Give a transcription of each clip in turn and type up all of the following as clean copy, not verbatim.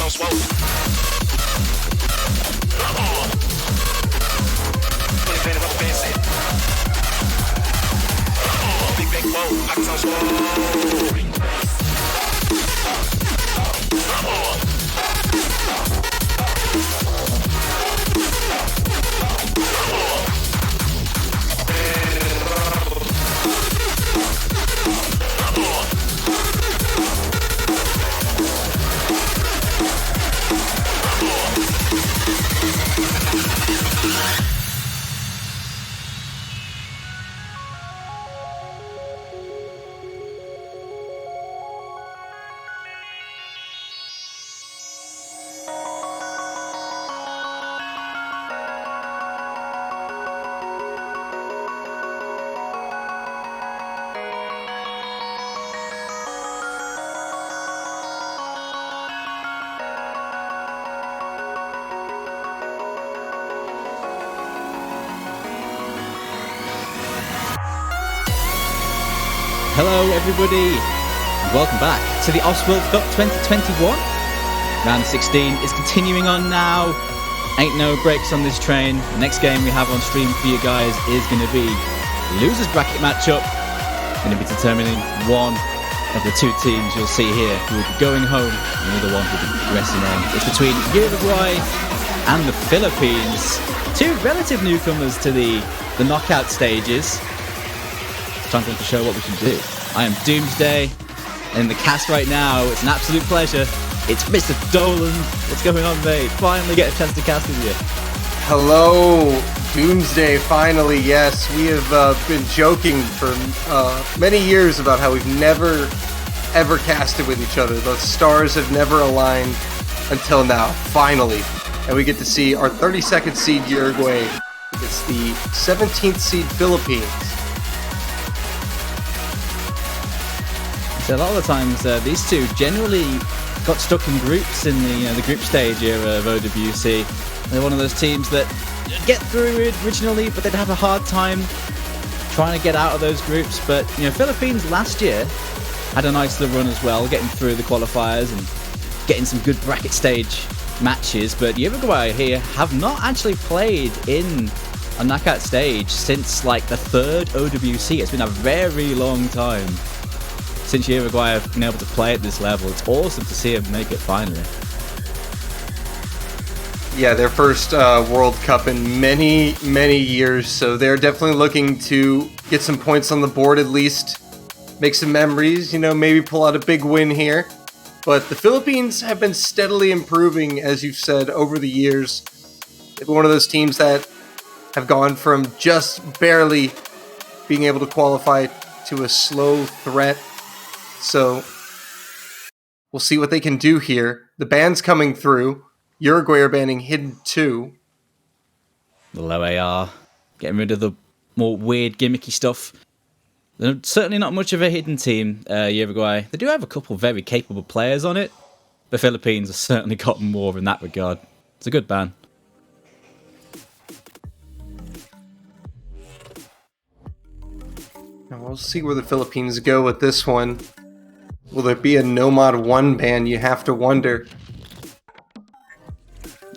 on swole. Big whoa, pockets on swole. Hello everybody, and welcome back to the Oswald Cup 2021. Round 16 is continuing on now. Ain't no breaks on this train. The next game we have on stream for you guys is going to be losers bracket matchup. Going to be determining one of the two teams you'll see here who will be going home, and the other one will be progressing on. It's between Uruguay and the Philippines, two relative newcomers to the knockout stages. Time for them to show what we can do. I am Doomsday, and in the cast right now, it's an absolute pleasure. It's Mr. Dolan. What's going on, mate? Finally get a chance to cast with you. Hello, Doomsday, finally, yes. We have been joking for many years about how we've never, ever casted with each other. The stars have never aligned until now, finally. And we get to see our 32nd seed Uruguay against the 17th seed Philippines. So a lot of the times, these two generally got stuck in groups in the group stage era of OWC. They're one of those teams that get through it originally, but they'd have a hard time trying to get out of those groups. But Philippines last year had a nice little run as well, getting through the qualifiers and getting some good bracket stage matches. But Uruguay here have not actually played in a knockout stage since like the third OWC. It's been a very long time since Uruguay have been able to play at this level. It's awesome to see them make it finally. Yeah, their first World Cup in many, many years, so they're definitely looking to get some points on the board at least, make some memories, maybe pull out a big win here. But the Philippines have been steadily improving, as you've said, over the years. They're one of those teams that have gone from just barely being able to qualify to a slow threat. So we'll see what they can do here. The ban's coming through. Uruguay are banning Hidden 2. The low AR, getting rid of the more weird gimmicky stuff. They're certainly not much of a hidden team, Uruguay. They do have a couple very capable players on it. The Philippines have certainly got more in that regard. It's a good ban. Now we'll see where the Philippines go with this one. Will there be a No Mod 1 ban? You have to wonder.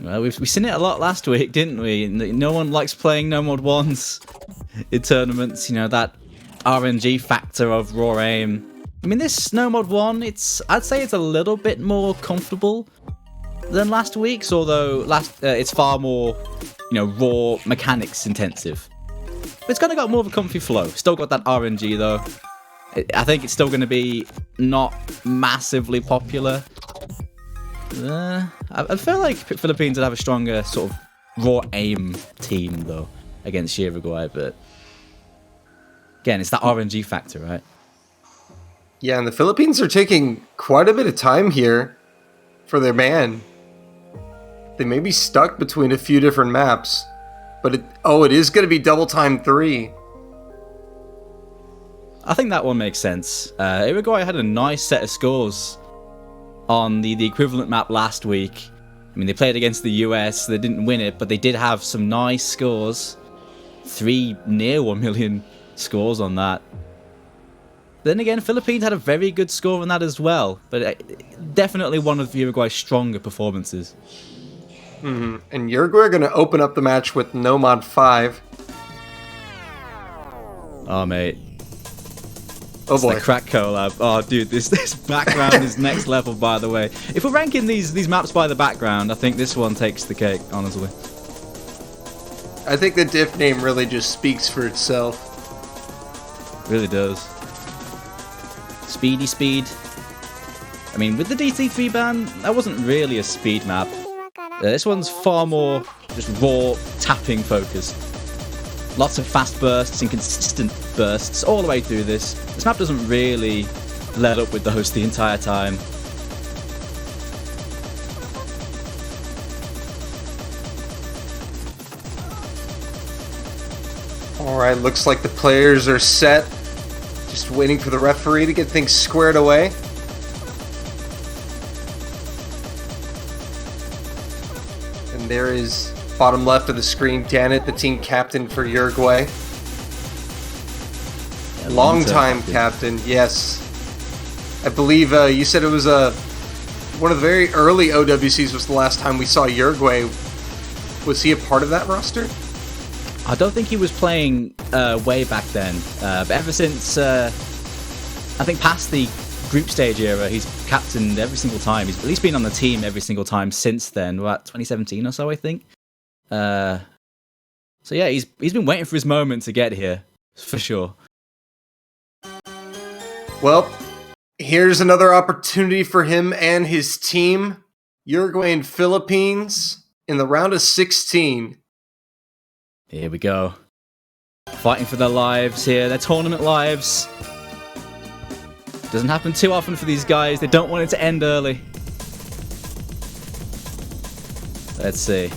Well, we've seen it a lot last week, didn't we? No one likes playing No Mod 1s in tournaments. That RNG factor of raw aim. I mean, this No Mod 1, I'd say it's a little bit more comfortable than last week's, although it's far more, raw mechanics intensive. But it's kind of got more of a comfy flow. Still got that RNG though. I think it's still going to be not massively popular. I feel like Philippines would have a stronger sort of raw aim team though against Uruguay, but again, it's that RNG factor, right? Yeah, and the Philippines are taking quite a bit of time here for their ban. They may be stuck between a few different maps, but it is going to be double time 3. I think that one makes sense. Uruguay had a nice set of scores on the equivalent map last week. I mean, they played against the US, they didn't win it, but they did have some nice scores. 3 near 1 million scores on that. Then again, Philippines had a very good score on that as well, but definitely one of Uruguay's stronger performances. And Uruguay are going to open up the match with Nomad 5. Oh, mate. Oh, boy. The crack collab. Oh, dude, this background is next level, by the way. If we're ranking these maps by the background, I think this one takes the cake, honestly. I think the diff name really just speaks for itself. It really does. Speedy speed. I mean, with the DT3 ban, that wasn't really a speed map. This one's far more just raw tapping focused. Lots of fast bursts and consistent bursts all the way through this. This map doesn't really let up with those the entire time. Alright, looks like the players are set. Just waiting for the referee to get things squared away. And there is, bottom left of the screen, Danit, the team captain for Uruguay. Yeah, Long-time captain, yes. I believe you said it was one of the very early OWCs was the last time we saw Uruguay. Was he a part of that roster? I don't think he was playing way back then, but ever since, I think past the group stage era, he's captained every single time. He's at least been on the team every single time since then, what, 2017 or so, I think? So yeah, he's been waiting for his moment to get here, for sure. Well, here's another opportunity for him and his team. Uruguay and Philippines in the round of 16. Here we go. Fighting for their lives here, their tournament lives. Doesn't happen too often for these guys. They don't want it to end early. Let's see.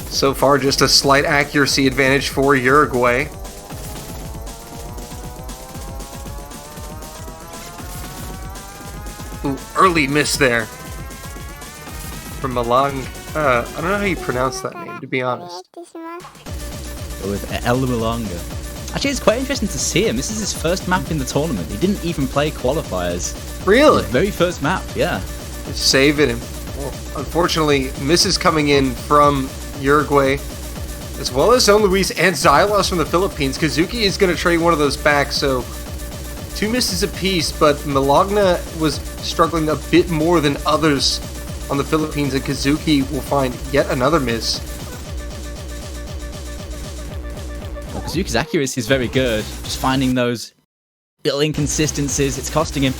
So far, just a slight accuracy advantage for Uruguay. Ooh, early miss there. From Malang. I don't know how you pronounce that name, to be honest. With El Malanga. Actually, it's quite interesting to see him. This is his first map in the tournament. He didn't even play qualifiers. Really? His very first map, yeah. Saving him. Well, unfortunately, misses coming in from Uruguay, as well as Zone Luis and Xylos from the Philippines. Kazuki is going to trade one of those back, so 2 misses apiece, but Malagna was struggling a bit more than others on the Philippines, and Kazuki will find yet another miss. Well, Kazuki's accuracy is very good. Just finding those little inconsistencies, it's costing him.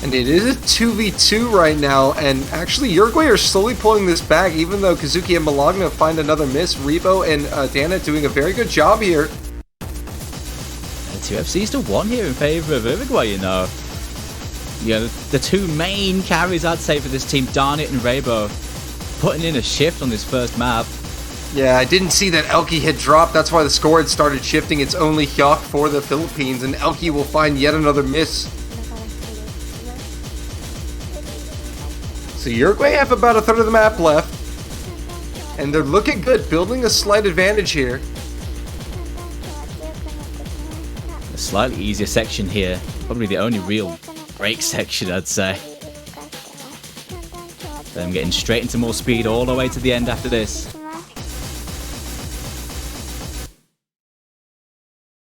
And it is a 2v2 right now, and actually Uruguay are slowly pulling this back, even though Kazuki and Malagna find another miss. Rebo and Dana doing a very good job here. The 2FC's to 1 here in favor of Uruguay, you know. Yeah, the 2 main carries, I'd say, for this team, Darnit and Rebo, putting in a shift on this first map. Yeah, I didn't see that Elki had dropped. That's why the score had started shifting. It's only Hyok for the Philippines, and Elki will find yet another miss. So Uruguay have about a third of the map left, and they're looking good, building a slight advantage here. A slightly easier section here, probably the only real break section, I'd say. Them getting straight into more speed all the way to the end after this.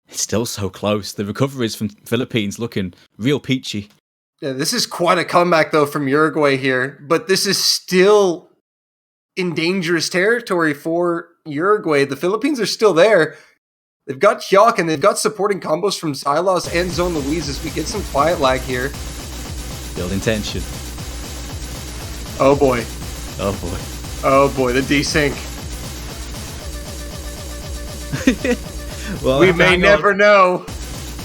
It's still so close. The recoveries from Philippines looking real peachy. Yeah, this is quite a comeback, though, from Uruguay here, but this is still in dangerous territory for Uruguay. The Philippines are still there. They've got Hyok, and they've got supporting combos from Xylos and Zone Luis as we get some quiet lag here. Building tension. Oh boy. Oh boy. Oh boy, the desync. Well, we may never know.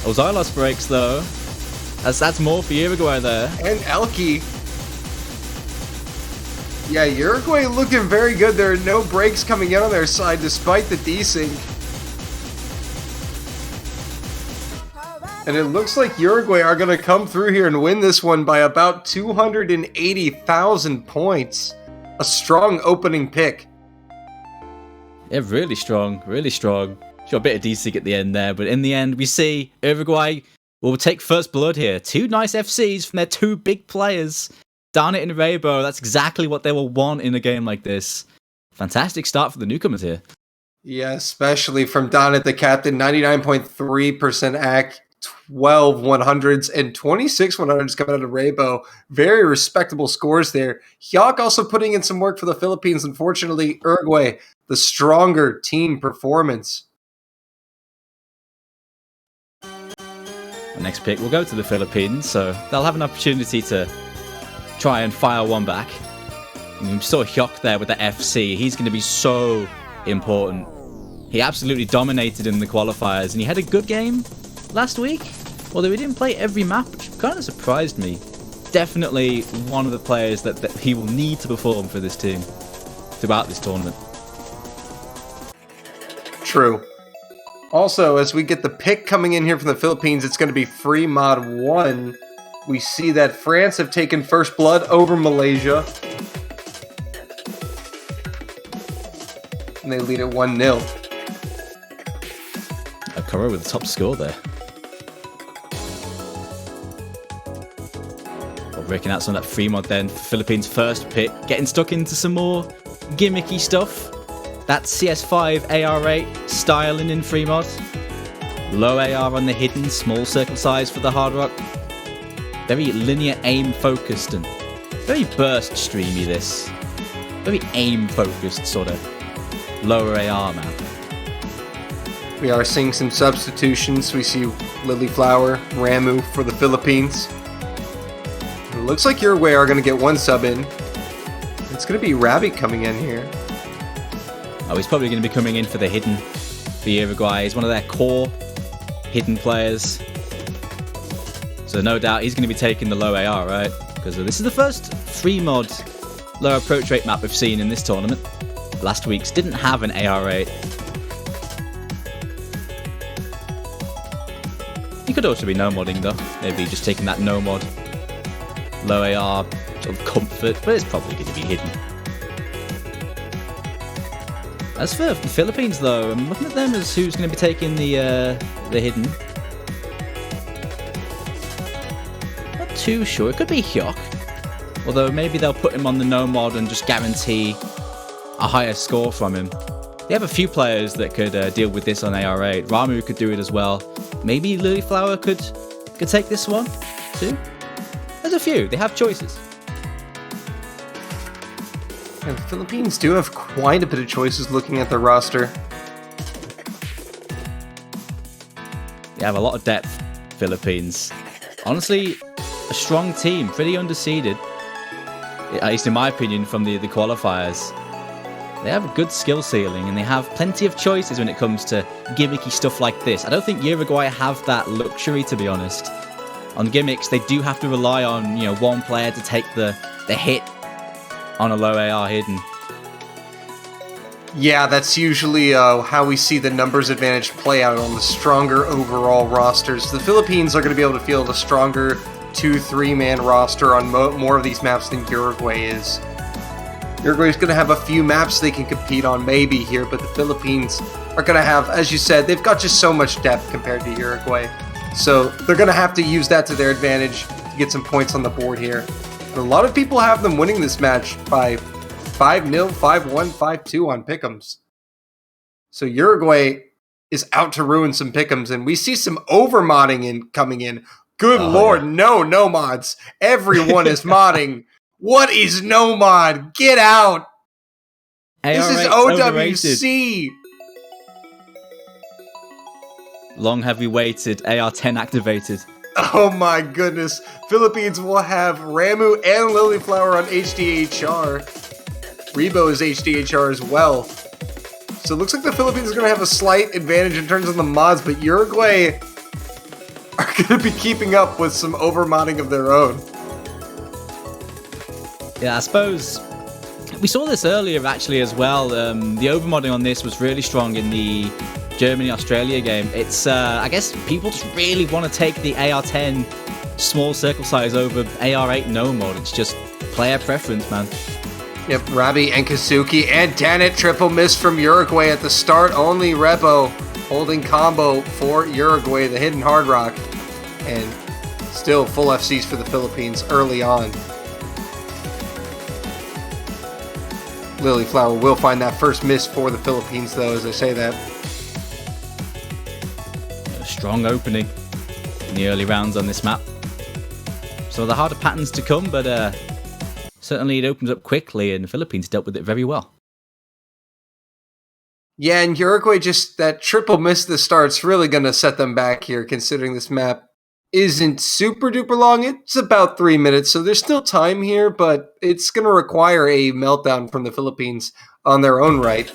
Oh, Xylos breaks, though. That's more for Uruguay there. And Elki. Yeah, Uruguay looking very good. There are no breaks coming in on their side despite the desync. And it looks like Uruguay are going to come through here and win this one by about 280,000 points. A strong opening pick. Yeah, really strong, really strong. Got a bit of DCig at the end there, but in the end, we see Uruguay will take first blood here. 2 nice FCs from their 2 big players. Darn it in Rainbow. That's exactly what they will want in a game like this. Fantastic start for the newcomers here. Yeah, especially from Donnet, the captain. 99.3% AC, 12 100s, and 26 100s coming out of Rainbow. Very respectable scores there. Hyok also putting in some work for the Philippines. Unfortunately, Uruguay, the stronger team performance. The next pick will go to the Philippines, so they'll have an opportunity to try and fire one back. And we saw Hyok there with the FC. He's going to be so important. He absolutely dominated in the qualifiers, and he had a good game last week. Although he didn't play every map, which kind of surprised me. Definitely one of the players that he will need to perform for this team throughout this tournament. True. Also, as we get the pick coming in here from the Philippines, it's going to be free mod 1. We see that France have taken first blood over Malaysia. And they lead at 1-0. Akara with the top score there. Well, breaking out some of that free mod then. Philippines' first pick. Getting stuck into some more gimmicky stuff. That CS5 AR8 styling in free mod. Low AR on the hidden, small circle size for the hard rock. Very linear aim focused and very burst streamy this. Very aim focused sort of lower AR map. We are seeing some substitutions. We see Lilyflower, Ramu for the Philippines. It looks like Uruguay are going to get 1 sub in. It's going to be Rabbit coming in here. Oh, he's probably going to be coming in for the hidden for Uruguay. He's one of their core hidden players. So no doubt he's going to be taking the low AR, right? Because this is the first free mod low approach rate map we've seen in this tournament. Last week's didn't have an AR8. He could also be no modding though. Maybe just taking that no mod low AR sort of comfort, but it's probably going to be hidden. As for the Philippines, though, I'm looking at them as who's going to be taking the hidden. Not too sure. It could be Hyok. Although maybe they'll put him on the no mod and just guarantee a higher score from him. They have a few players that could deal with this on AR8. Ramu could do it as well. Maybe Lilyflower could take this one too. There's a few. They have choices. And the Philippines do have quite a bit of choices looking at their roster. They have a lot of depth, Philippines. Honestly, a strong team, pretty underseeded. At least in my opinion, from the qualifiers. They have a good skill ceiling and they have plenty of choices when it comes to gimmicky stuff like this. I don't think Uruguay have that luxury, to be honest. On gimmicks, they do have to rely on, one player to take the hit on a low AR hidden. Yeah, that's usually how we see the numbers advantage play out on the stronger overall rosters. The Philippines are going to be able to field a stronger 2-3 man roster on more of these maps than Uruguay is. Uruguay's going to have a few maps they can compete on maybe here, but the Philippines are going to have, as you said, they've got just so much depth compared to Uruguay. So they're going to have to use that to their advantage to get some points on the board here. A lot of people have them winning this match by 5-0, 5-1, 5-2 on pick'ems. So Uruguay is out to ruin some pick'ems, and we see some over-modding coming in. Good lord, yeah. No mods. Everyone is modding. What is no mod? Get out. This is OWC. Long have we waited. AR10 activated. Oh my goodness. Philippines will have Ramu and Lilyflower on HDHR. Rebo is HDHR as well. So it looks like the Philippines are going to have a slight advantage in terms of the mods, but Uruguay are going to be keeping up with some over-modding of their own. Yeah, I suppose we saw this earlier actually as well. The over-modding on this was really strong in the Germany-Australia game. It's, I guess people just really want to take the AR10 small circle size over AR8 no mod. It's just player preference, man. Yep, Rabi and Kazuki and Danit triple miss from Uruguay at the start. Only Rebo Holding combo for Uruguay, the hidden hard rock. And still full FCs for the Philippines early on. Lilyflower will find that first miss for the Philippines, though, as I say that. A strong opening in the early rounds on this map. So the harder patterns to come, but certainly it opens up quickly, and the Philippines dealt with it very well. Yeah, and Uruguay, just that triple miss at the start's really going to set them back here, considering this map isn't super duper long. It's about 3 minutes, so there's still time here, but it's going to require a meltdown from the Philippines on their own right.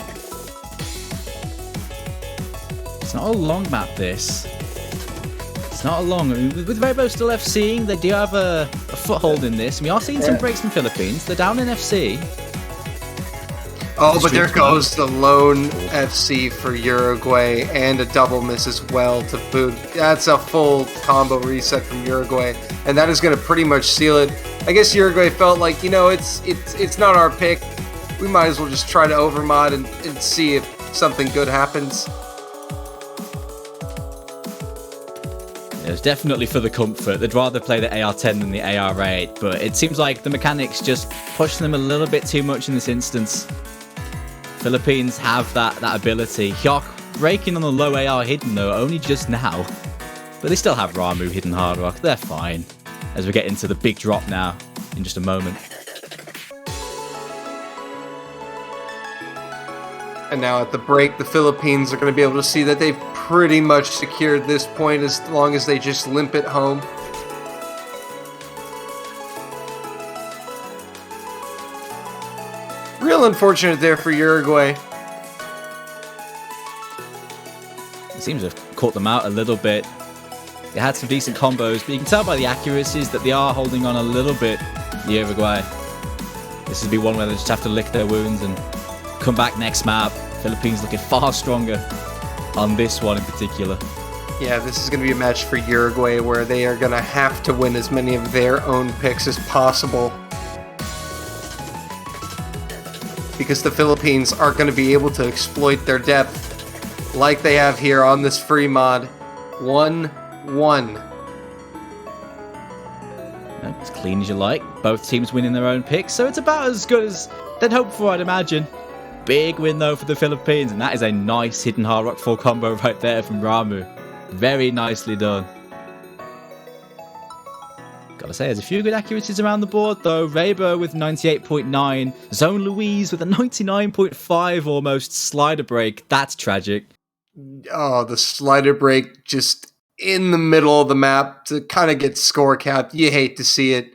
It's not a long map, this. It's not a long. I mean, with Rainbow still FCing, they do have a foothold in this. We are seeing some breaks from Philippines. They're down in FC. Oh, but there goes the lone FC for Uruguay and a double miss as well to boot. That's a full combo reset from Uruguay, and that is going to pretty much seal it. I guess Uruguay felt like, it's not our pick. We might as well just try to overmod and see if something good happens. It was definitely for the comfort. They'd rather play the AR-10 than the AR-8, but it seems like the mechanics just push them a little bit too much in this instance. Philippines have that ability. Hyok raking on the low AR hidden though, only just now. But they still have Ramu hidden hard rock. They're fine. As we get into the big drop now in just a moment. And now at the break, the Philippines are going to be able to see that they've pretty much secured this point as long as they just limp it home. Real unfortunate there for Uruguay. It seems to have caught them out a little bit. They had some decent combos, but you can tell by the accuracies that they are holding on a little bit, the Uruguay. This would be one where they just have to lick their wounds and come back next map. Philippines looking far stronger on this one in particular. Yeah, this is going to be a match for Uruguay where they are going to have to win as many of their own picks as possible. Because the Philippines aren't going to be able to exploit their depth like they have here on this free mod. 1-1. As clean as you like. Both teams winning their own picks, so it's about as good as they'd hope for, I'd imagine. Big win though for the Philippines, and that is a nice hidden hard rock 4 combo right there from Ramu. Very nicely done. Gotta say, there's a few good accuracies around the board though. Rainbow with 98.9, Zone Louise with a 99.5 almost, slider break. That's tragic. Oh, the slider break just in the middle of the map to kind of get score capped. You hate to see it.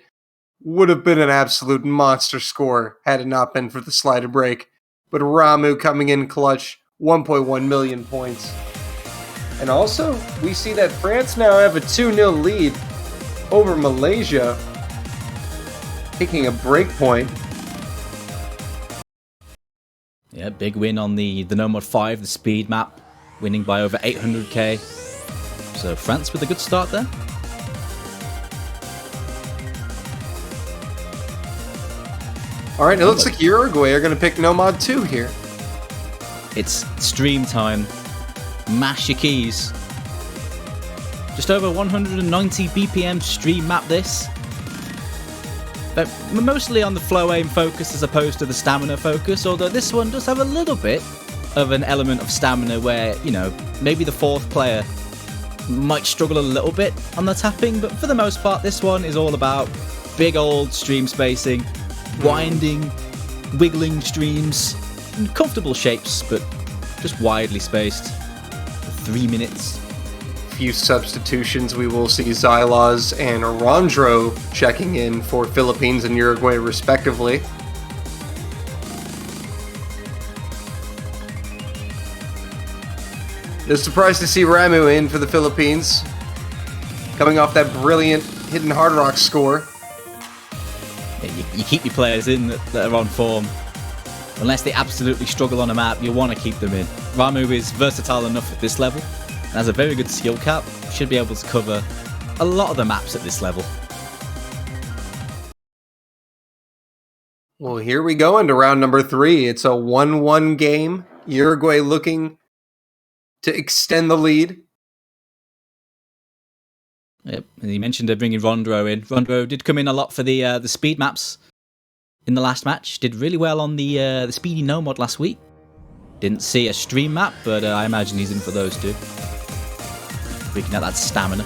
Would have been an absolute monster score had it not been for the slider break. But Ramu coming in clutch, 1.1 million points. And also, we see that France now have a 2-0 lead over Malaysia, taking a break point. Yeah, big win on the Nomad 5, the speed map, winning by over 800k. So France with a good start there. All right, it looks like Uruguay are going to pick Nomad 2 here. It's stream time. Mash your keys. Just over 190 BPM stream map this. But mostly on the flow aim focus as opposed to the stamina focus, although this one does have a little bit of an element of stamina where, maybe the 4th player might struggle a little bit on the tapping, but for the most part this one is all about big old stream spacing, winding, wiggling streams, comfortable shapes, but just widely spaced. 3 minutes. Few substitutions. We will see Xylas and Rondro checking in for Philippines and Uruguay respectively. No surprise to see Ramu in for the Philippines, coming off that brilliant hidden hard rock score. Yeah, you keep your players in that are on form. Unless they absolutely struggle on a map, you want to keep them in. Ramu is versatile enough at this level, and has a very good skill cap. Should be able to cover a lot of the maps at this level. Well, here we go into round number 3. It's a 1-1 game. Uruguay looking to extend the lead. Yep, and you mentioned bringing Rondro in. Rondro did come in a lot for the speed maps in the last match. Did really well on the Speedy No mod last week. Didn't see a stream map, but I imagine he's in for those too. Freaking out that stamina.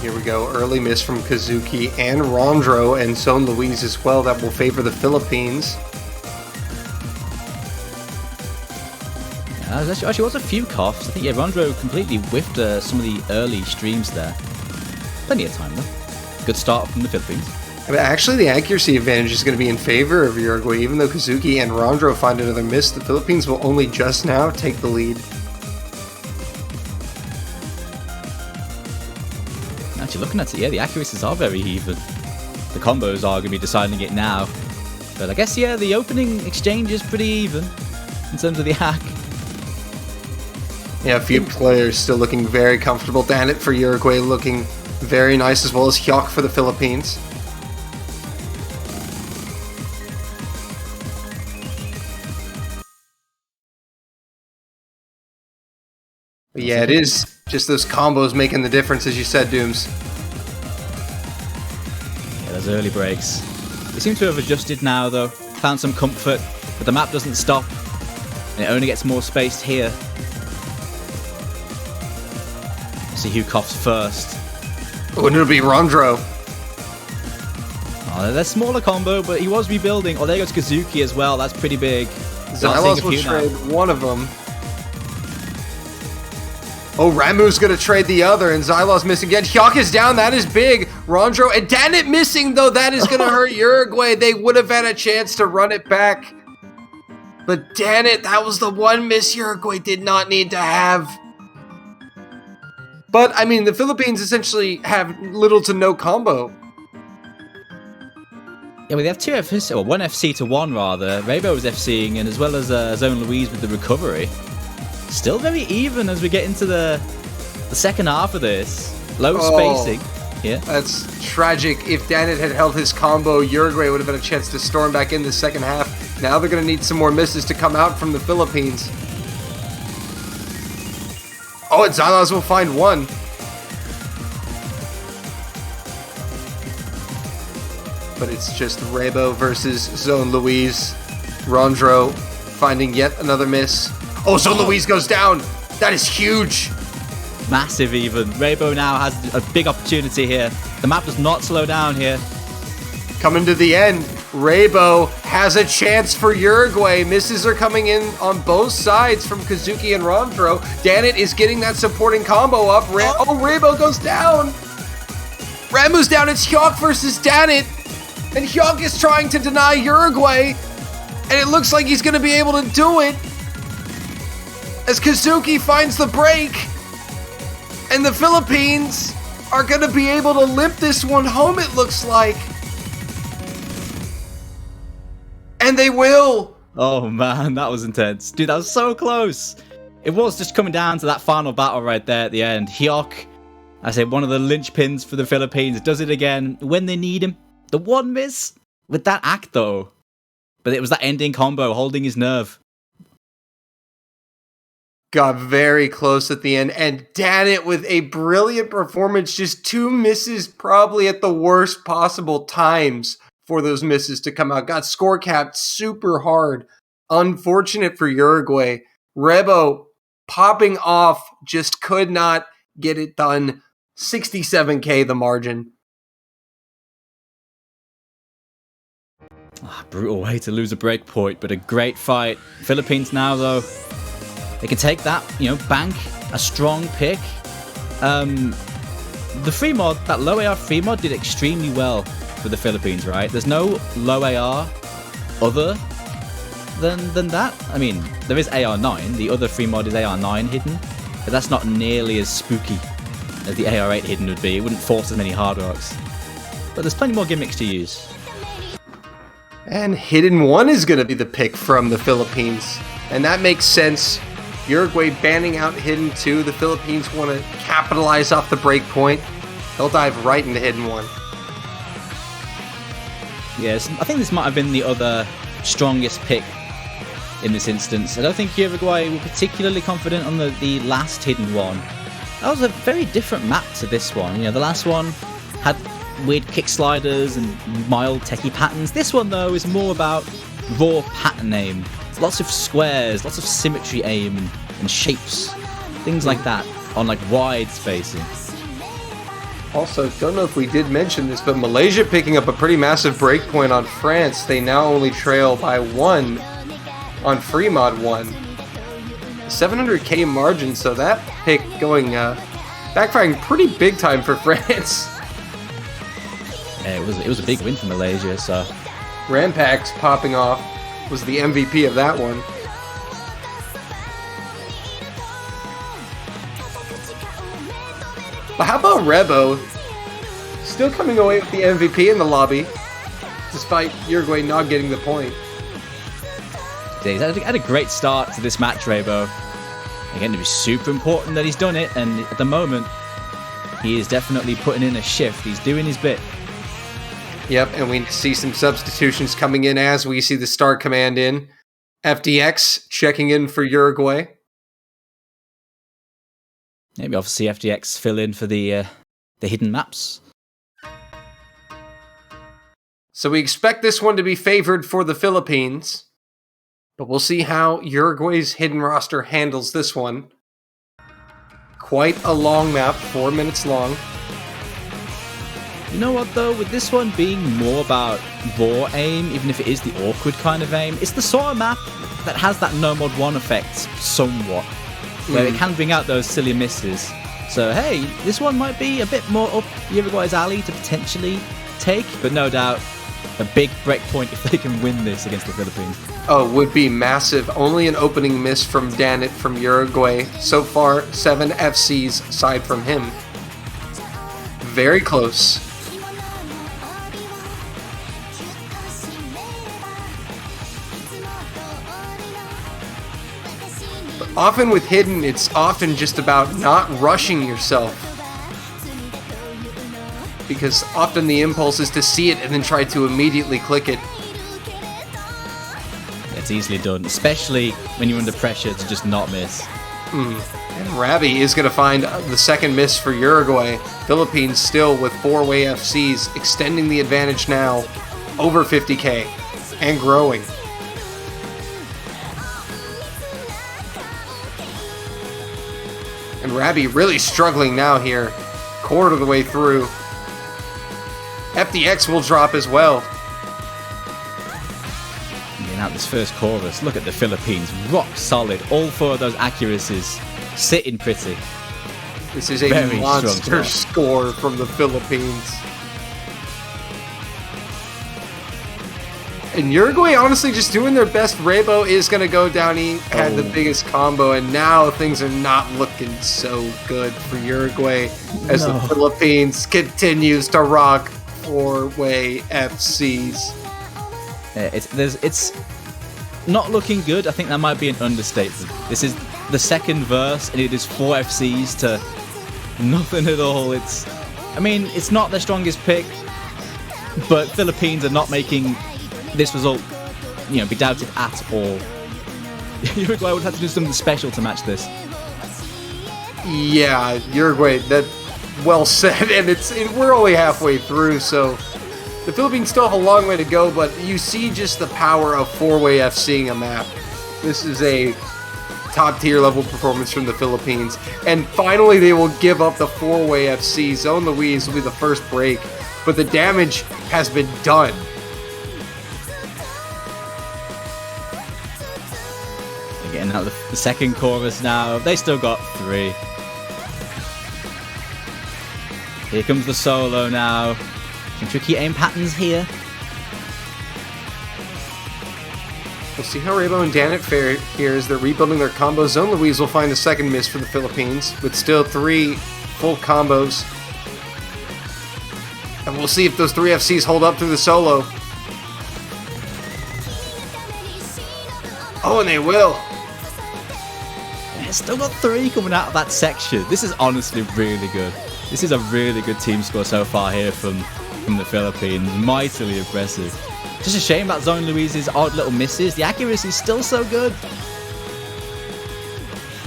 Here we go. Early miss from Kazuki and Rondro and Zone Louise as well. That will favor the Philippines. Yeah, there actually was a few coughs. I think Rondro completely whiffed some of the early streams there. Plenty of time though. Good start from the Philippines. I mean, actually, the accuracy advantage is going to be in favor of Uruguay. Even though Kazuki and Rondro find another miss, the Philippines will only just now take the lead. Actually, looking at it, yeah, the accuracies are very even. The combos are going to be deciding it now. But I guess, yeah, the opening exchange is pretty even in terms of the hack. Yeah, a few players still looking very comfortable. Danit for Uruguay looking very nice, as well as Hyok for the Philippines. But yeah, it is just those combos making the difference, as you said, Dooms. Yeah, those early breaks. They seem to have adjusted now, though. Found some comfort, but the map doesn't stop. And it only gets more spaced here. See who coughs first. Oh, and it'll be Rondro. Oh, they're smaller combo, but he was rebuilding. Oh, there goes Kazuki as well. That's pretty big. Xylos will trade one of them. Oh, Ramu's going to trade the other, and Xylos missing again. Hyok is down. That is big. Rondro and Danit missing, though. That is going to hurt Uruguay. They would have had a chance to run it back. But Danit, that was the one miss Uruguay did not need to have. But, I mean, the Philippines essentially have little to no combo. Yeah, well, they have two FC, or one FC to one, rather. Rabo was FCing, and as well as Zone Louise with the recovery. Still very even as we get into the second half of this. Low spacing. Yeah. That's tragic. If Danit had held his combo, Uruguay would have had a chance to storm back in the second half. Now they're going to need some more misses to come out from the Philippines. Oh, and Xylos will find one. But it's just Rabo versus Zone Louise. Rondro finding yet another miss. Oh, Zone Louise goes down. That is huge. Massive even. Rabo now has a big opportunity here. The map does not slow down here. Coming to the end. Rabo has a chance for Uruguay. Misses are coming in on both sides from Kazuki and Rondro. Danit is getting that supporting combo up. Rabo goes down. Ramu's down. It's Hyok versus Danit. And Hyok is trying to deny Uruguay. And it looks like he's going to be able to do it. As Kazuki finds the break. And the Philippines are going to be able to limp this one home, it looks like. And they will. Oh man, that was intense. Dude, that was so close. It was just coming down to that final battle right there at the end. Hyok, I say one of the linchpins for the Philippines, does it again when they need him. The one miss with that act though. But it was that ending combo holding his nerve. Got very close at the end, and Danit with a brilliant performance. Just two misses probably at the worst possible times for those misses to come out. Got score capped super hard. Unfortunate for Uruguay. Rebo popping off, just could not get it done. 67k the margin. Brutal way to lose a break point, but a great fight. Philippines now though, they can take that, bank a strong pick. The free mod, that low AR free mod did extremely well for the Philippines, right? There's no low AR other than that. I mean, there is AR9. The other free mod is AR9 hidden, but that's not nearly as spooky as the AR8 hidden would be. It wouldn't force as many hard rocks. But there's plenty more gimmicks to use. And Hidden 1 is going to be the pick from the Philippines. And that makes sense. Uruguay banning out Hidden 2. The Philippines want to capitalize off the break point. They'll dive right into Hidden 1. Yes, I think this might have been the other strongest pick in this instance. I don't think Uruguay were particularly confident on the last hidden one. That was a very different map to this one. You know, the last one had weird kick sliders and mild techie patterns. This one, though, is more about raw pattern aim. Lots of squares, lots of symmetry aim and shapes. Things like that on like wide spacing. Also, don't know if we did mention this, but Malaysia picking up a pretty massive breakpoint on France. They now only trail by 1 on free mod 1. 700k margin, so that pick going backfiring pretty big time for France. Yeah, it was a big win for Malaysia, so Rampax popping off was the MVP of that one. But how about Rebo? Still coming away with the MVP in the lobby, despite Uruguay not getting the point. He's had a great start to this match, Rebo. Again, it was super important that he's done it, and at the moment, he is definitely putting in a shift. He's doing his bit. Yep, and we see some substitutions coming in as we see the star command in. FDX checking in for Uruguay. Maybe obviously FDX fill in for the hidden maps. So we expect this one to be favored for the Philippines. But we'll see how Uruguay's hidden roster handles this one. Quite a long map, 4 minutes long. You know what though, with this one being more about raw aim, even if it is the awkward kind of aim, it's the sort of map that has that no mod 1 effect somewhat, where it can bring out those silly misses. So hey, this one might be a bit more up Uruguay's alley to potentially take, but no doubt a big breakpoint if they can win this against the Philippines. Oh, would be massive. Only an opening miss from Danit from Uruguay. So far, 7 FCs aside from him. Very close. But often with hidden, it's often just about not rushing yourself. Because often the impulse is to see it and then try to immediately click it. It's easily done, especially when you're under pressure to just not miss. And Rabi is going to find the second miss for Uruguay. Philippines still with 4-way FCs, extending the advantage now over 50k and growing. And Rabi really struggling now here, quarter of the way through. FDX will drop as well. Now this first chorus, look at the Philippines, rock solid, all 4 of those accuracies, sitting pretty. This is a Very monster score from the Philippines. And Uruguay honestly just doing their best. Rebo is going to go down. He had the biggest combo, and now things are not looking so good for Uruguay as the Philippines continues to rock 4-way FCs. It's not looking good. I think that might be an understatement. This is the second verse, and it is 4 FCs to nothing at all. It's not their strongest pick, but Philippines are not making this result, be doubted at all. Uruguay would have to do something special to match this. Yeah, Uruguay. That well said, and we're only halfway through, so. The Philippines still have a long way to go, but you see just the power of 4-way FCing a map. This is a top-tier level performance from the Philippines. And finally, they will give up the 4-way FC. Zone Louise will be the first break, but the damage has been done. They're getting out the second chorus now. They still got 3. Here comes the solo now. Some tricky aim patterns here. We'll see how Rebo and Danit fare here as they're rebuilding their combos. Zone Louise will find the second miss for the Philippines, with still 3 full combos. And we'll see if those 3 FCs hold up through the solo. Oh, and they will. Still got 3 coming out of that section. This is honestly really good. This is a really good team score so far here from the Philippines. Mightily impressive. Just a shame that Zone Louise's odd little misses. The accuracy is still so good.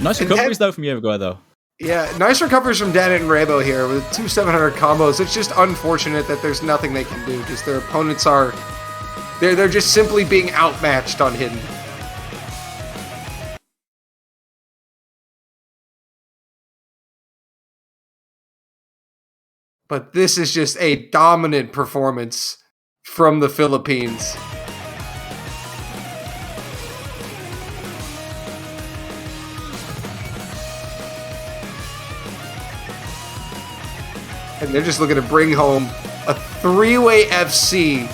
Nice recoveries, though, from Uruguay, though. Yeah, nice recoveries from Danit and Rebo here with 2 700 combos. It's just unfortunate that there's nothing they can do. Just their opponents are... They're just simply being outmatched on Hidden. But this is just a dominant performance from the Philippines. And they're just looking to bring home a 3-way FC.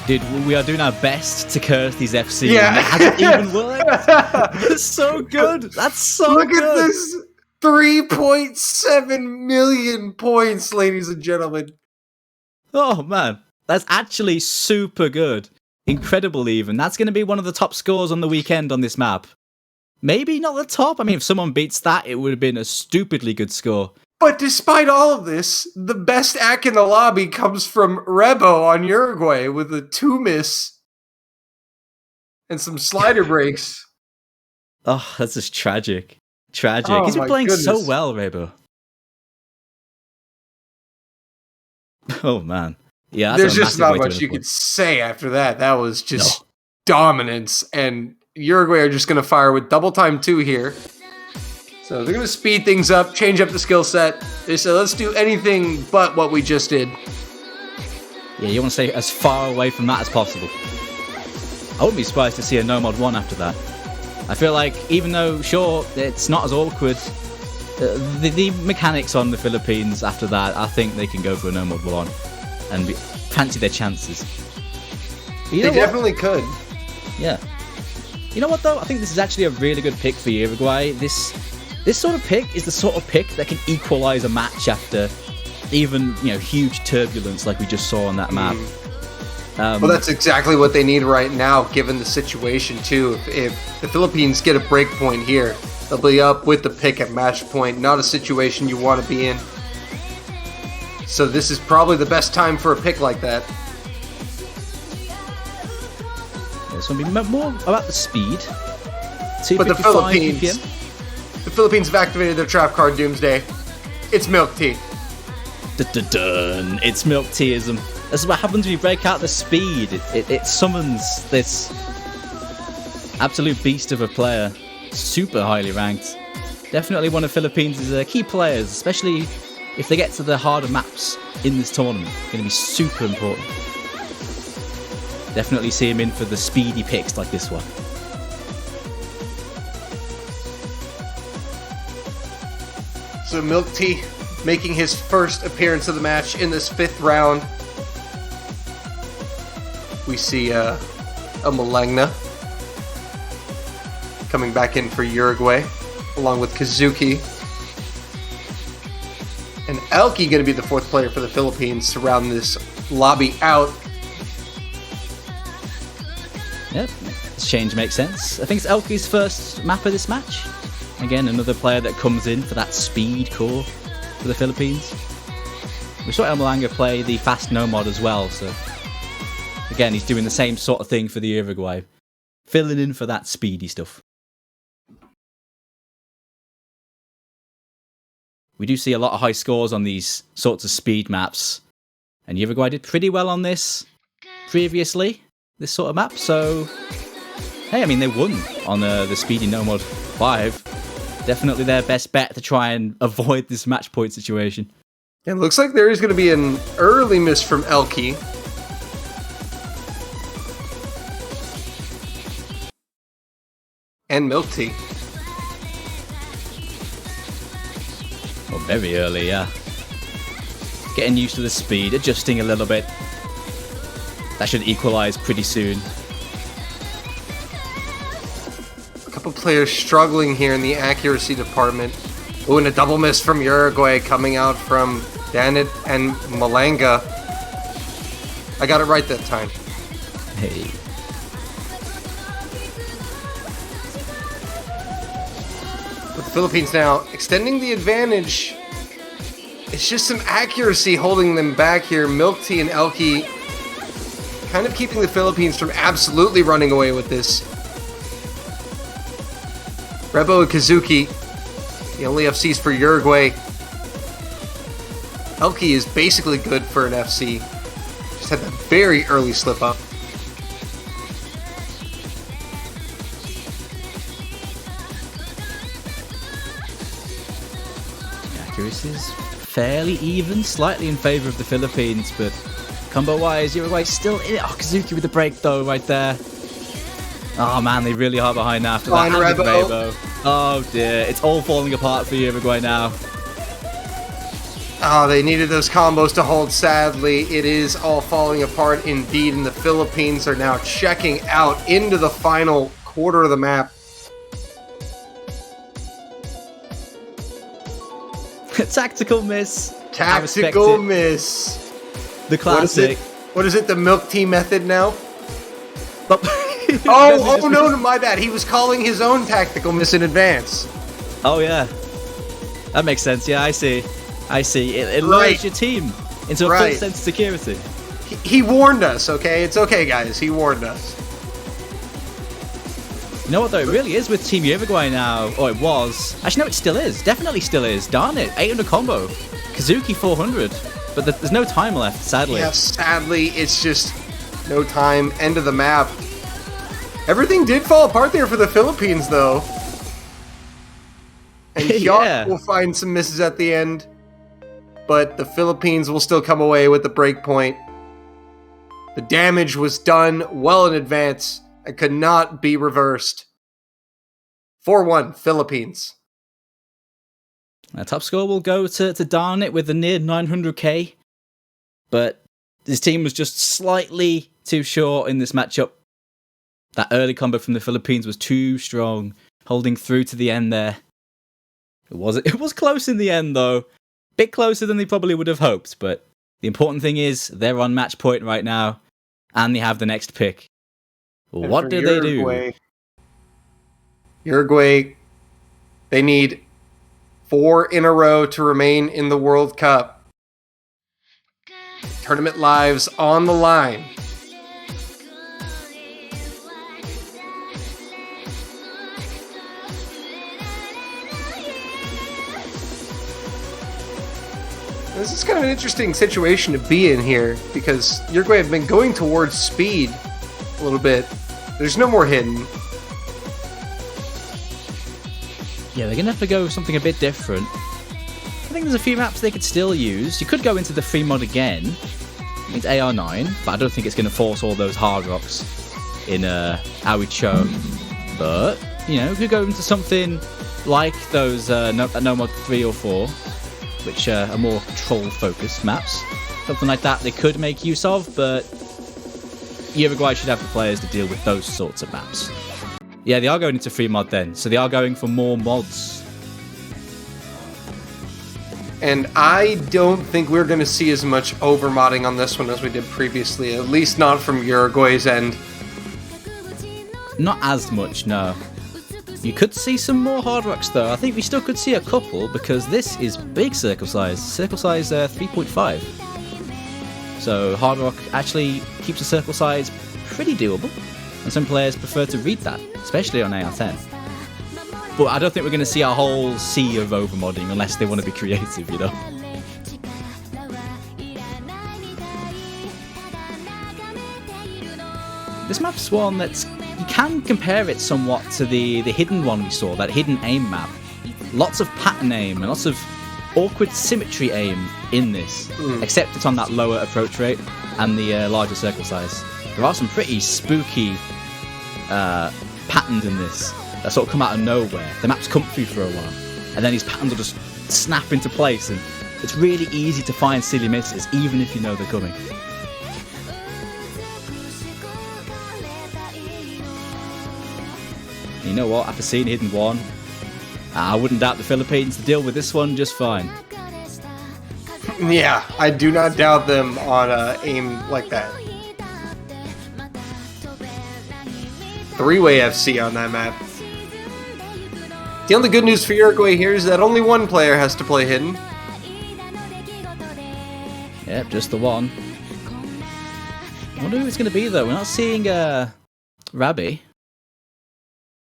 Dude, we are doing our best to curse these FC. Yeah. And it hasn't even worked. That's so good. That's so Look good. at this. 3.7 million points, ladies and gentlemen. Oh, man. That's actually super good. Incredible, even. That's going to be one of the top scores on the weekend on this map. Maybe not the top. I mean, if someone beats that, it would have been a stupidly good score. But despite all of this, the best act in the lobby comes from Rebo on Uruguay with a 2 miss and some slider breaks. Oh, that's just tragic. Tragic. Oh, He's been my playing so goodness. well, Rebo. Oh, man. Yeah, There's just not much you could say after that. That was just dominance. And Uruguay are just going to fire with double time 2 here. So they're going to speed things up, change up the skill set. They said, let's do anything but what we just did. Yeah, you want to stay as far away from that as possible. I wouldn't be surprised to see a no mod 1 after that. I feel like, even though, sure, it's not as awkward, the mechanics on the Philippines after that, I think they can go for a no mod 1 and fancy their chances. They definitely could. Yeah. You know what, though? I think this is actually a really good pick for Uruguay. This sort of pick is the sort of pick that can equalize a match after even, huge turbulence like we just saw on that map. Well, that's exactly what they need right now, given the situation, too. If the Philippines get a break point here, they'll be up with the pick at match point. Not a situation you want to be in. So this is probably the best time for a pick like that. It's going to be more about the speed. But the 255 Philippines, BPM. the Philippines have activated their trap card Doomsday. It's milk tea. Dun-dun-dun. It's milk teaism. This is what happens when you break out the speed. It summons this absolute beast of a player. Super highly ranked. Definitely one of Philippines' key players, especially if they get to the harder maps in this tournament. Going to be super important. Definitely see him in for the speedy picks like this one. So Milk Tea making his first appearance of the match in this 5th round. We see a Malangna coming back in for Uruguay, along with Kazuki. And Elki going to be the 4th player for the Philippines to round this lobby out. Yep, this change makes sense. I think it's Elki's first map of this match. Again, another player that comes in for that speed core for the Philippines. We saw El Malanga play the fast no mod as well, so again, he's doing the same sort of thing for the Uruguay, filling in for that speedy stuff. We do see a lot of high scores on these sorts of speed maps, and Uruguay did pretty well on this previously, this sort of map, so hey, I mean, they won on the speedy no mod 5. Definitely their best bet to try and avoid this match point situation. It looks like there is going to be an early miss from Elki. And Milk Tea. Well, very early, yeah. Getting used to the speed, adjusting a little bit. That should equalize pretty soon. A couple players struggling here in the accuracy department. Ooh, and a double miss from Uruguay coming out from Danit and Malanga. I got it right that time. Hey. With the Philippines now extending the advantage It's just some accuracy holding them back here. Milk Tea and Elky kind of keeping the Philippines from absolutely running away with this. Rebo and Kazuki, the only FCs for Uruguay. Elky is basically good for an FC. Just had that very early slip up. Accuracy is fairly even, slightly in favor of the Philippines, but combo-wise, Uruguay still in it. Oh, Kazuki with the break, though, right there. Oh, man, they really are behind now after that. And Rebo. Oh, dear. It's all falling apart for Uruguay now. Oh, they needed those combos to hold. Sadly, it is all falling apart indeed, and the Philippines are now checking out into the final quarter of the map. Tactical miss. Tactical miss. The classic. What is it? The Milk Tea method now? Oh, no, my bad. He was calling his own tactical miss in advance. Oh, yeah. That makes sense. Yeah, I see. It lures your team into a full sense of security. He warned us, okay? It's okay, guys. He warned us. You know what, though? It really is with Team Uruguay now. Oh, it was. Actually, no, it still is. Definitely still is. Darn it. 800 combo. Kazuki 400. But there's no time left, sadly. Yeah, sadly, it's just no time. End of the map. Everything did fall apart there for the Philippines, though. And Hyuk will find some misses at the end. But the Philippines will still come away with the break point. The damage was done well in advance and could not be reversed. 4-1, Philippines. Our top score will go to Darnit with a near 900k. But his team was just slightly too short in this matchup. That early combo from the Philippines was too strong, holding through to the end there. It was close in the end, though. Bit closer than they probably would have hoped, but the important thing is they're on match point right now, and they have the next pick. What do they do? Uruguay, they need 4 in a row to remain in the World Cup. Tournament lives on the line. This is kind of an interesting situation to be in here, because Uruguay have been going towards speed a little bit. There's no more hidden. Yeah, they're going to have to go with something a bit different. I think there's a few maps they could still use. You could go into the free mod again. It's AR9, but I don't think it's going to force all those hard rocks in Awicho. But, you know, you could go into something like those no mod 3 or 4. Which are more troll-focused maps. Something like that they could make use of, but Uruguay should have the players to deal with those sorts of maps. Yeah, they are going into free mod then, so they are going for more mods. And I don't think we're going to see as much overmodding on this one as we did previously, at least not from Uruguay's end. Not as much, no. You could see some more hard rocks though. I think we still could see a couple because this is big circle size. Circle size 3.5. So hard rock actually keeps the circle size pretty doable. And some players prefer to read that, especially on AR10. But I don't think we're going to see a whole sea of overmodding unless they want to be creative, you know. This map's one that's... You can compare it somewhat to the hidden one we saw, that hidden aim map. Lots of pattern aim and lots of awkward symmetry aim in this, except it's on that lower approach rate and the larger circle size. There are some pretty spooky patterns in this that sort of come out of nowhere. The map's comfy for a while, and then these patterns will just snap into place, and it's really easy to find silly misses, even if you know they're coming. You know what, after seeing Hidden 1, I wouldn't doubt the Philippines to deal with this one just fine. Yeah, I do not doubt them on aim like that. 3-way FC on that map. The only good news for Uruguay here is that only one player has to play Hidden. Yep, just the one. I wonder who it's going to be, though. We're not seeing Rabbi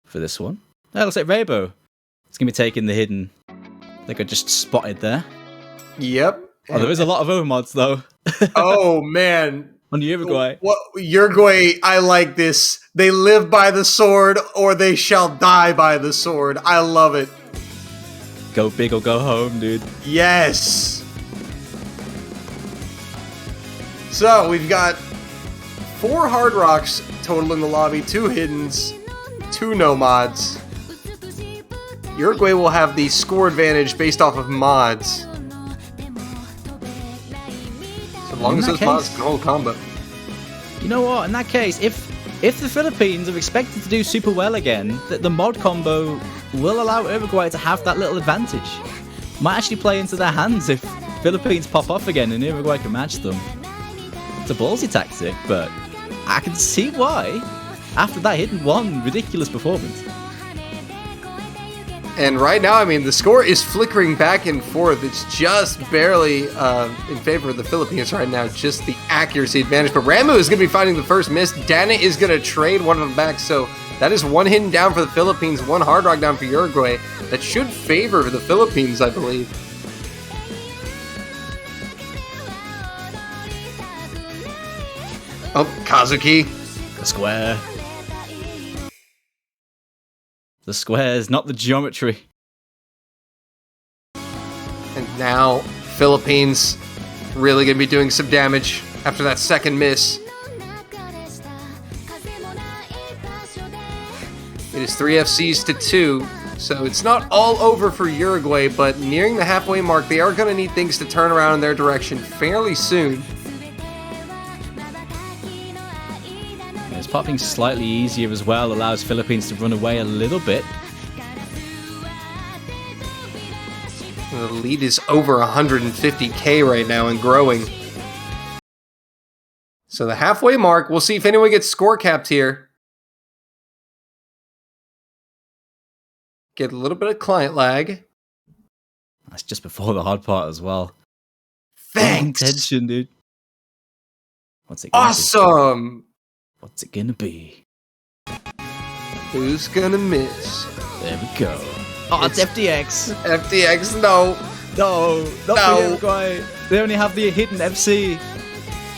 for this one. Oh, it looks like Rabo. It's going to be taking the hidden. I think I just spotted there. Yep. Oh, there is a lot of overmods, though. Oh, man. On Uruguay. What, Uruguay, I like this. They live by the sword, or they shall die by the sword. I love it. Go big or go home, dude. Yes. So, we've got 4 Hard Rocks total in the lobby, 2 Hiddens, 2 No Mods. Uruguay will have the score advantage based off of mods. As long as those mods can hold combo. You know what? In that case, if the Philippines are expected to do super well again, the mod combo will allow Uruguay to have that little advantage. Might actually play into their hands if Philippines pop off again and Uruguay can match them. It's a ballsy tactic, but I can see why after that hidden one ridiculous performance. And right now, I mean, the score is flickering back and forth. It's just barely in favor of the Philippines right now, just the accuracy advantage. But Ramu is going to be finding the first miss. Dana is going to trade one of them back. So that is 1 hidden down for the Philippines, 1 Hard Rock down for Uruguay. That should favor the Philippines, I believe. Oh, Kazuki. The square. The squares, not the geometry. And now, Philippines really going to be doing some damage after that second miss. It is 3 FCs to 2, so it's not all over for Uruguay, but nearing the halfway mark, they are going to need things to turn around in their direction fairly soon. It's popping slightly easier as well, allows Philippines to run away a little bit. The lead is over 150k right now and growing. So the halfway mark, we'll see if anyone gets score capped here. Get a little bit of client lag. That's just before the hard part as well. Thanks! Tension, dude. What's it gonna Awesome! be? What's it gonna be? Who's gonna miss? There we go. Oh, it's FDX. FDX, no. No, not No. for Uruguay. They only have the hidden FC.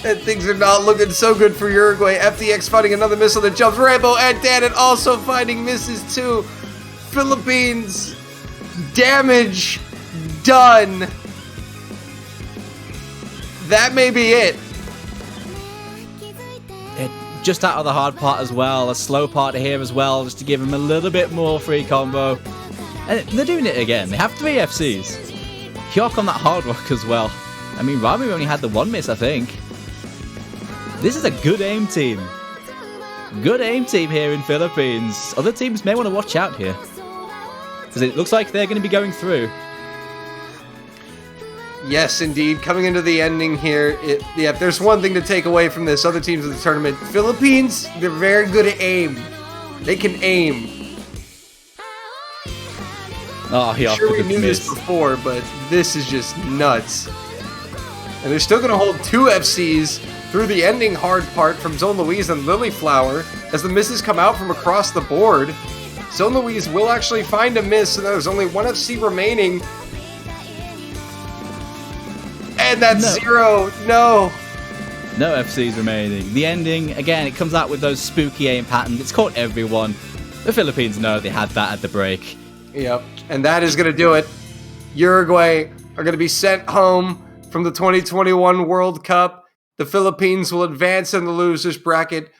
And things are not looking so good for Uruguay. FDX finding another miss on the jumps. Rambo and Danon also finding misses too. Philippines, damage done. That may be it. Just out of the hard part as well. A slow part here as well, just to give them a little bit more free combo. And they're doing it again. They have 3 FCs. Hyok on that hard rock as well. I mean, Ramu only had the 1 miss, I think. This is a good aim team. Good aim team here in Philippines. Other teams may want to watch out here, because it looks like they're going to be going through. Yes, indeed. Coming into the ending here, if there's one thing to take away from this, other teams in the tournament, Philippines, they're very good at aim. They can aim. Oh, Hyok Sure, we with the knew miss. this before, but this is just nuts. And they're still going to hold 2 FCs through the ending hard part from Zone Louise and Lilyflower as the misses come out from across the board. Zone Louise will actually find a miss, and there's only 1 FC remaining. And that's 0. No. No FCs remaining. The ending, again, it comes out with those spooky aim patterns. It's caught everyone. The Philippines know they had that at the break. Yep. And that is going to do it. Uruguay are going to be sent home from the 2021 World Cup. The Philippines will advance in the losers bracket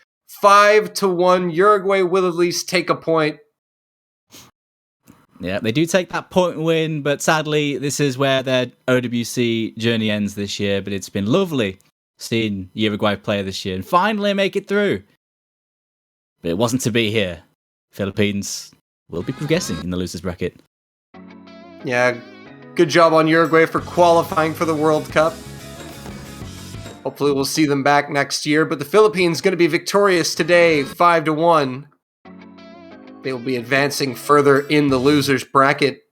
5-1. Uruguay will at least take a point. Yeah, they do take that point win, but sadly, this is where their OWC journey ends this year. But it's been lovely seeing Uruguay play this year and finally make it through. But it wasn't to be here. Philippines will be progressing in the losers bracket. Yeah, good job on Uruguay for qualifying for the World Cup. Hopefully we'll see them back next year, but the Philippines going to be victorious today, 5-1. They will be advancing further in the losers bracket.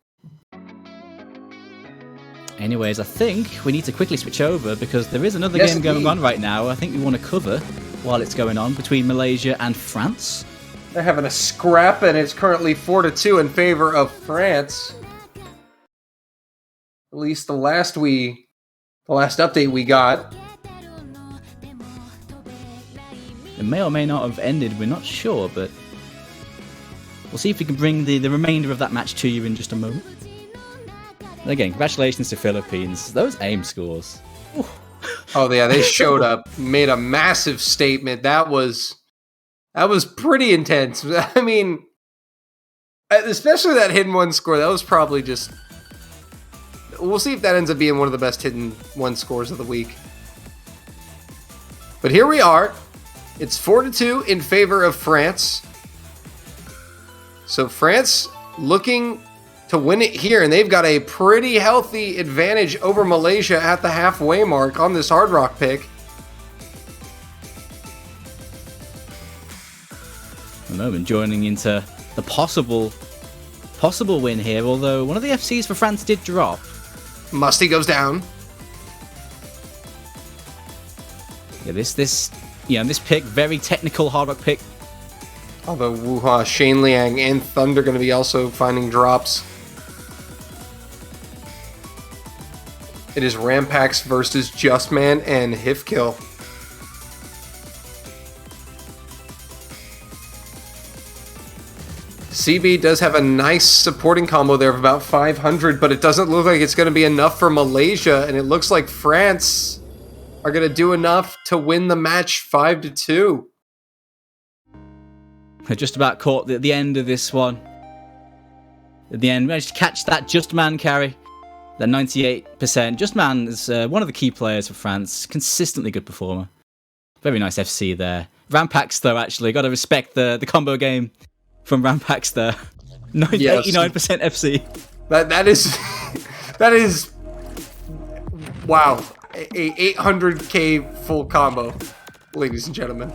Anyways, I think we need to quickly switch over because there is another Yes, game going indeed. on right now I think we want to cover while it's going on between Malaysia and France. They're having a scrap, and it's currently 4-2 in favor of France. At least the last update we got. It may or may not have ended, we're not sure, but we'll see if we can bring the remainder of that match to you in just a moment. And again, congratulations to Philippines. Those aim scores. Ooh. Oh yeah, they showed up, made a massive statement. That was pretty intense. I mean, especially that hidden one score. That was probably just. We'll see if that ends up being one of the best hidden one scores of the week. But here we are. It's 4-2 in favor of France. So France looking to win it here, and they've got a pretty healthy advantage over Malaysia at the halfway mark on this Hard Rock pick. At the moment, joining into the possible win here, although one of the FCs for France did drop. Musty goes down. Yeah, this pick, very technical Hard Rock pick. Although Wuha, Shane Liang, and Thunder going to be also finding drops. It is Rampax versus Justman and Hifkill. CB does have a nice supporting combo there of about 500, but it doesn't look like it's going to be enough for Malaysia, and it looks like France are going to do enough to win the match 5-2. I just about caught the end of this one. At the end, managed to catch that Justman carry. That 98%. Justman is one of the key players for France. Consistently good performer. Very nice FC there. Rampax, though, actually. Got to respect the combo game from Rampax there. 89% FC. That is... that is... Wow. A 800k full combo, ladies and gentlemen.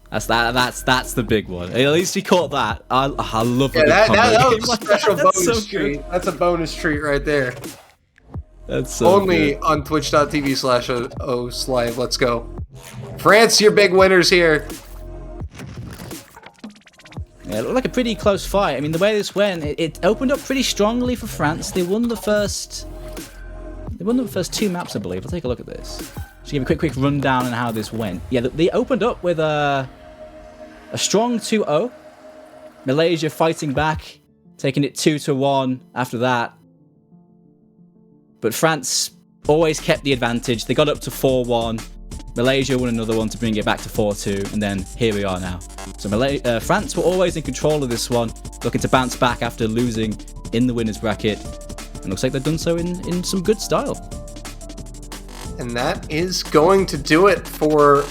That's the big one. At least we caught that. I love a good that combo was a game. special bonus so treat. good. That's a bonus treat right there. That's so Only good. on twitch.tv/OSlive. Let's go. France, your big winners here. Yeah, it looked like a pretty close fight. I mean, the way this went, it opened up pretty strongly for France. They won the first two maps, I believe. I'll take a look at this. Just give a quick rundown on how this went. Yeah, they opened up with a strong 2-0. Malaysia fighting back, taking it 2-1 after that. But France always kept the advantage. They got up to 4-1. Malaysia won another one to bring it back to 4-2, and then here we are now. So France were always in control of this one, looking to bounce back after losing in the winners bracket. And looks like they've done so in some good style. And that is going to do it for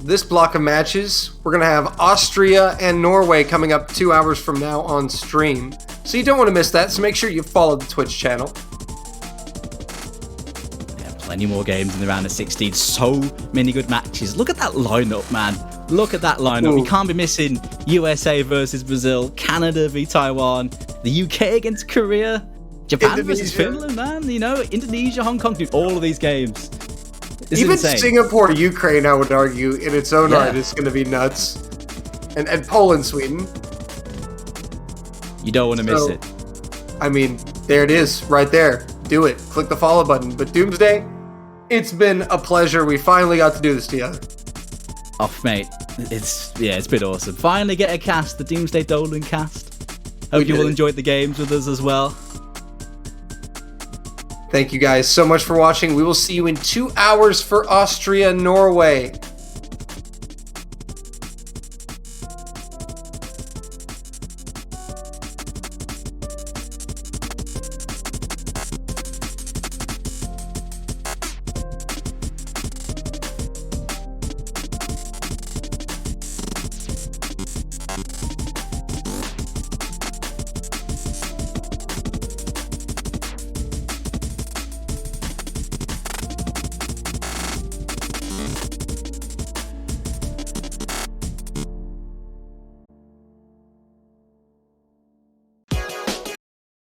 this block of matches. We're going to have Austria and Norway coming up 2 hours from now on stream. So you don't want to miss that, so make sure you follow the Twitch channel. Yeah, plenty more games in the round of 16. So many good matches. Look at that lineup, man. Look at that lineup. Ooh. You can't be missing USA versus Brazil, Canada v Taiwan, the UK against Korea, Japan versus Finland, man. You know, Indonesia, Hong Kong, dude, all of these games. This Even is insane. Singapore, Ukraine, I would argue, in its own Yeah. right, is going to be nuts. And Poland, Sweden. You don't want to miss So, it. I mean, there it is, right there. Do it. Click the follow button. But Doomsday, it's been a pleasure. We finally got to do this together. Oh, mate, it's been awesome. Finally get a cast, the Doomsday Dolan cast. Hope you all enjoyed the games with us as well. Thank you guys so much for watching. We will see you in 2 hours for Austria, Norway.